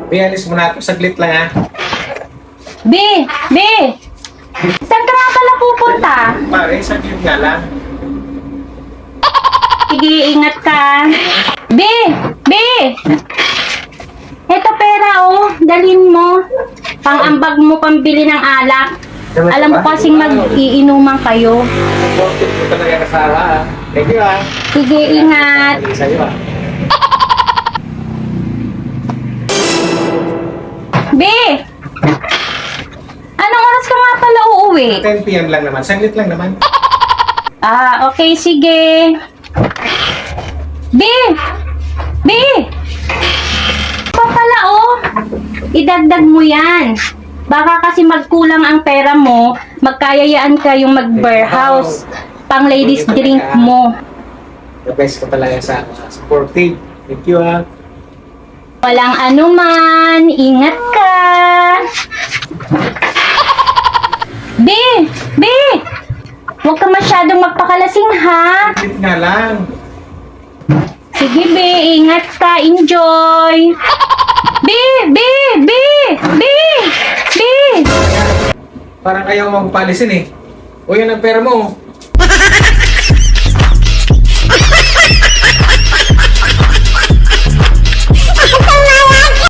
Bialis mo na ako. Saglit lang ha. B! B! Saan ka nga pala pupunta? Pare, saglit nga lang. Sige, ingat ka. B! B! Eto pera oh, dalhin mo. Pang-ambag mo pambili ng alak. Alam ko kasing mag-iinuman kayo. Supportive ko talaga kasama ha. Thank you ha. Sige, ingat. Mali sa'yo ha. B! Anong oras ka nga pala uuwi? 10 PM lang naman. Saglit lang naman. Ah, okay, sige. B! B! Pa pala, oh. Idagdag mo yan. Baka kasi magkulang ang pera mo, magkayayaan ka yung mag-warehouse. Pang ladies drink mo. The best ka talaga sa supportive. Thank you ha. Walang anuman. Ingat ka. B! B! Huwag ka masyadong magpakalasing, ha? Saglit nga lang. Sige, B. Ingat ka. Enjoy. B! B! B! B! B! Parang ayaw mo palisin eh. O yan ang pera mo.